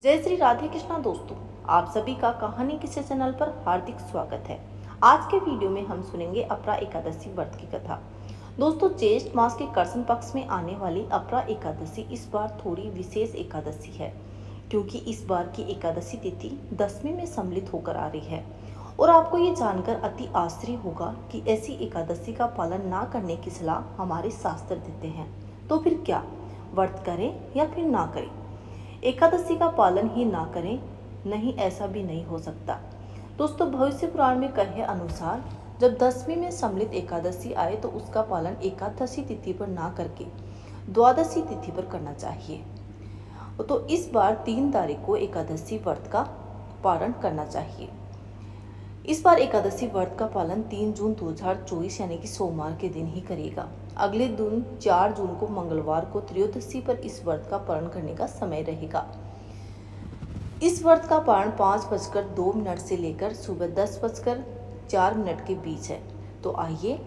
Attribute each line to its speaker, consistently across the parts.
Speaker 1: जय श्री राधे कृष्णा दोस्तों, आप सभी का कहानी किसी चैनल पर हार्दिक स्वागत है। आज के वीडियो में हम सुनेंगे अपरा एकादशी व्रत की कथा। दोस्तों, ज्येष्ठ मास के कृष्ण पक्ष में आने वाली अपरा एकादशी इस बार थोड़ी विशेष एकादशी है, क्योंकि इस बार की एकादशी तिथि दसवीं में सम्मिलित होकर आ रही है। और आपको ये जानकर अति आश्चर्य होगा कि ऐसी एकादशी का पालन ना करने की सलाह हमारे शास्त्र देते हैं। तो फिर क्या, व्रत करें या फिर ना करें? एकादशी का पालन ही ना करें? नहीं, ऐसा भी नहीं हो सकता। दोस्तों, भविष्य पुराण में कहे अनुसार जब दसवीं में सम्मिलित एकादशी आए तो उसका पालन एकादशी तिथि पर ना करके द्वादशी तिथि पर करना चाहिए। तो इस बार 3 तारीख को एकादशी व्रत का पालन करना चाहिए। इस बार एकादशी व्रत का पालन 3 जून 2024 यानी कि सोमवार के दिन ही करेगा। अगले दिन 4 जून को मंगलवार को त्रयोदशी पर इस व्रत का पालन करने का समय रहेगा। इस व्रत का पारण 5:02 से लेकर सुबह 10:04 के बीच है। तो आइए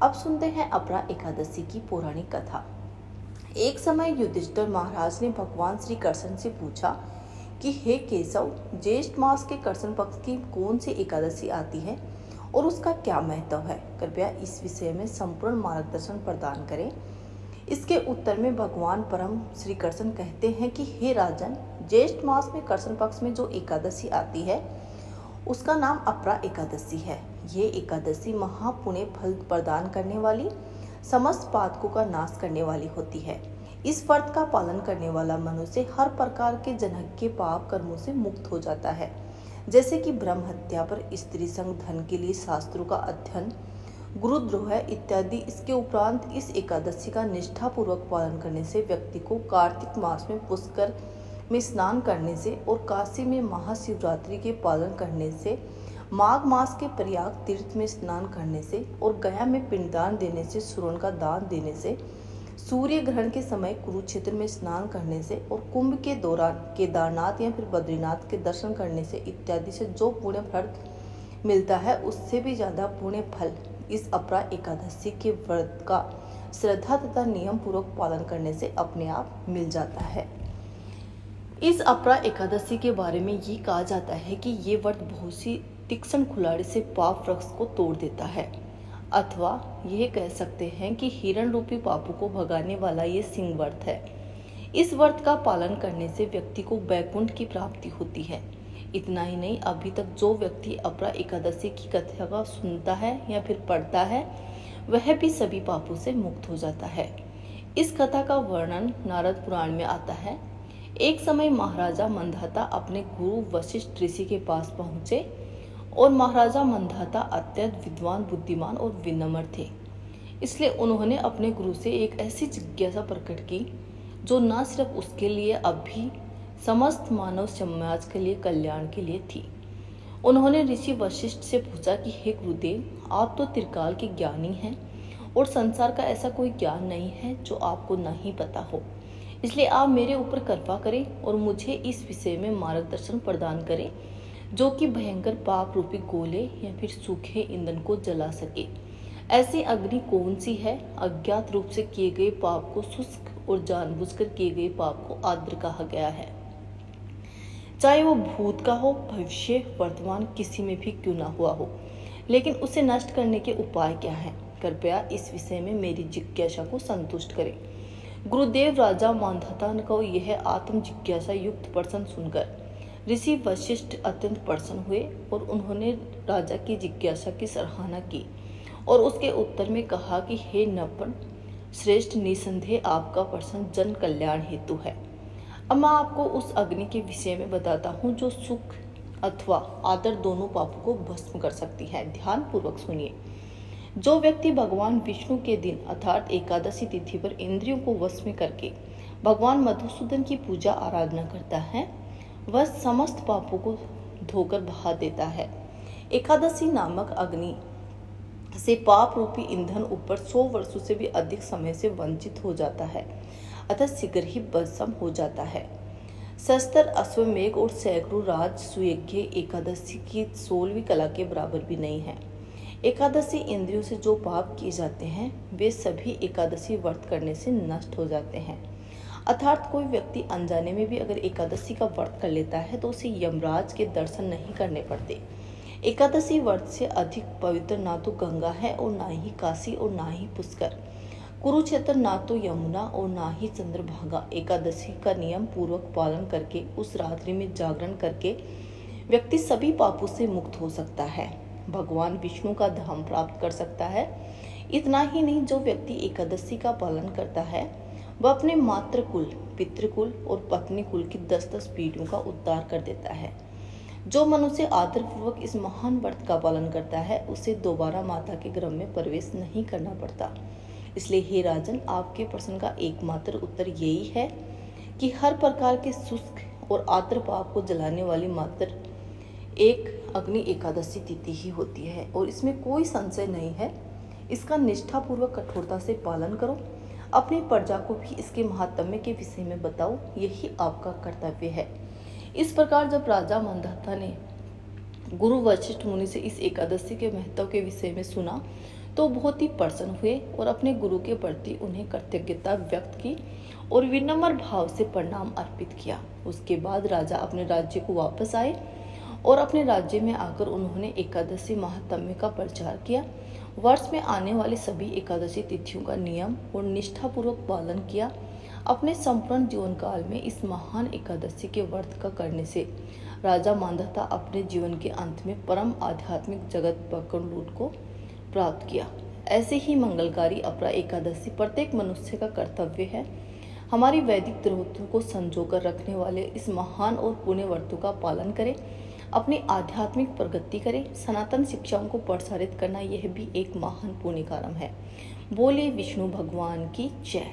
Speaker 1: अब सुनते हैं अपरा एकादशी की पौराणिक कथा। एक समय युधिष्ठिर महाराज ने भगवान श्री कृष्ण से पूछा कि हे केशव, ज्येष्ठ मास के कृष्ण पक्ष की कौन सी एकादशी आती है और उसका क्या महत्व है? कृपया इस विषय में संपूर्ण मार्गदर्शन प्रदान करें। इसके उत्तर में भगवान परम श्री कृष्ण कहते हैं कि हे राजन, ज्येष्ठ मास में कृष्ण पक्ष में जो एकादशी आती है उसका नाम अपरा एकादशी है। ये एकादशी महापुण्य फल प्रदान करने वाली, समस्त पातकों का नाश करने वाली होती है। इस व्रत का पालन करने वाला मनुष्य हर प्रकार के जनक के पाप कर्मों से मुक्त हो जाता है, जैसे कि ब्रह्म हत्या पर स्त्री संग, धन के लिए शास्त्रों का अध्ययन, गुरुद्रोह इत्यादि। इसके उपरांत इस एकादशी का निष्ठा पूर्वक पालन करने से व्यक्ति को कार्तिक मास में पुष्कर में स्नान करने से और काशी में महाशिवरात्रि के पालन करने से, माघ मास के प्रयाग तीर्थ में स्नान करने से और गया में पिंडदान देने से, सूर्य का दान देने से, सूर्य ग्रहण के समय कुरुक्षेत्र में स्नान करने से और कुंभ के दौरान केदारनाथ या फिर बद्रीनाथ के दर्शन करने से इत्यादि से जो पुण्य फल मिलता है, उससे भी ज्यादा पुण्य फल इस अपरा एकादशी के व्रत का श्रद्धा तथा नियम पूर्वक पालन करने से अपने आप मिल जाता है। इस अपरा एकादशी के बारे में ये कहा जाता है कि ये व्रत बहुत सी तीक्ष्ण कुल्हाड़ी से पाप वृक्ष को तोड़ देता है, अथवा यह कह सकते हैं कि हिरण रूपी पापों को भगाने वाला ये सिंह व्रत है। इस व्रत का पालन करने से व्यक्ति को वैकुंठ की प्राप्ति होती है। इतना ही नहीं, अभी तक जो व्यक्ति अपरा एकादशी की कथा का सुनता है या फिर पढ़ता है, वह भी सभी पापों से मुक्त हो जाता है। इस कथा का वर्णन नारद पुराण में आता है। एक समय महाराजा मंधाता अपने गुरु वशिष्ठ ऋषि के पास पहुंचे और महाराजा मंधाता अत्यंत विद्वान, बुद्धिमान और विनम्र थे। इसलिए उन्होंने अपने गुरु से एक ऐसी जिज्ञासा प्रकट की जो न सिर्फ उसके लिए अभी समस्त मानव समाज के लिए कल्याण के लिए थी। उन्होंने ऋषि वशिष्ठ से पूछा कि हे गुरुदेव, आप तो त्रिकाल के ज्ञानी हैं और संसार का ऐसा कोई ज्ञान नहीं है जो आपको नहीं पता हो। इसलिए आप मेरे ऊपर कृपा करें और मुझे इस विषय में मार्गदर्शन प्रदान करें, जो कि भयंकर पाप रूपी गोले या फिर सूखे ईंधन को जला सके। ऐसी अग्नि कौन सी है? अज्ञात रूप से किए गए पाप को शुष्क और जानबूझकर किए गए पाप को आर्द्र कहा गया है। चाहे वो भूत का हो, भविष्य, वर्तमान, किसी में भी क्यों ना हुआ हो, लेकिन उसे नष्ट करने के उपाय क्या हैं? कृपया इस विषय में मेरी जिज्ञासा को संतुष्ट करें। गुरुदेव राजा मांधाता को यह आत्म जिज्ञासा युक्त प्रश्न सुनकर ऋषि वशिष्ठ अत्यंत प्रसन्न हुए और उन्होंने राजा की जिज्ञासा की सराहना की और उसके उत्तर में कहा कि हे नपन श्रेष्ठ, निसंदेह आपका प्रश्न जन कल्याण हेतु है। अब मैं आपको उस अग्नि के विषय में बताता हूँ जो सुख अथवा आदर दोनों पापों को भस्म कर सकती है। ध्यान पूर्वक सुनिए। जो व्यक्ति भगवान विष्णु के दिन अर्थात एकादशी तिथि पर इंद्रियों को वश में करके भगवान मधुसूदन की पूजा आराधना करता है, वह समस्त पापों को धोकर बहा देता है। एकादशी नामक अग्नि से पाप रूपी ईंधन ऊपर 100 वर्षों से भी अधिक समय से वंचित हो जाता है, अतः शीघ्र ही भस्म हो जाता है। सहस्त्र अश्वमेघ और सैकड़ों राजसूयज्ञ एकादशी की 16वीं कला के बराबर भी नहीं है। एकादशी इंद्रियों से जो पाप किए जाते हैं वे सभी एकादशी व्रत करने से नष्ट हो जाते हैं। अर्थात कोई व्यक्ति अनजाने में भी अगर एकादशी का व्रत कर लेता है तो उसे यमराज के दर्शन नहीं करने पड़ते। एकादशी व्रत से अधिक पवित्र ना तो गंगा है और ना ही काशी और ना ही पुष्कर, कुरुक्षेत्र ना तो यमुना और ना ही चंद्रभागा। एकादशी का नियम पूर्वक पालन करके उस रात्रि में जागरण करके व्यक्ति सभी पापों से मुक्त हो सकता है, भगवान विष्णु का धाम प्राप्त कर सकता है। इतना ही नहीं, जो व्यक्ति एकादशी का पालन करता है वह अपने मातृकुल, पितृकुल और पत्नी कुल की 10-10 पीढ़ियों का उद्धार कर देता है। जो मनुष्य आदरपूर्वक इस महान व्रत का पालन करता है उसे दोबारा माता के गर्भ में प्रवेश नहीं करना पड़ता। इसलिए हे राजन, आपके प्रश्न का एकमात्र उत्तर यही है कि हर प्रकार के शुष्क और आर्द्र पाप को जलाने वाली मात्र एक अग्नि एकादशी तिथि ही होती है और इसमें कोई संशय नहीं है। इसका निष्ठापूर्वक कठोरता से पालन करो, अपनी प्रजा को भी इसके महात्म्य के विषय में बताओ, यही आपका कर्तव्य है। इस प्रकार जब राजा मांधाता ने गुरु वशिष्ठ मुनि से इस एकादशी के महत्व के विषय में सुना तो बहुत ही प्रसन्न हुए और अपने गुरु के प्रति उन्हें कृतज्ञता व्यक्त की और विनम्र भाव से प्रणाम अर्पित किया। उसके बाद राजा अपने राज्य को वापस आए और अपने राज्य में आकर उन्होंने एकादशी महात्म्य का प्रचार किया। वर्ष में आने वाली सभी एकादशी तिथियों का नियम और निष्ठापूर्वक पालन किया। अपने संपूर्ण जीवन काल में इस महान एकादशी के व्रत का करने से राजा मांधाता अपने जीवन के अंत में परम आध्यात्मिक जगत पकड़लूट को प्राप्त किया। ऐसे ही मंगलकारी अपरा एकादशी प्रत्येक मनुष्य का कर्तव्य है। हमारी वैदिक धरोहरों को संजोकर रखने वाले इस महान और पुण्य व्रतों का पालन करें, अपनी आध्यात्मिक प्रगति करें। सनातन शिक्षाओं को प्रसारित करना यह भी एक महान पुण्य कर्म है। बोले विष्णु भगवान की जय।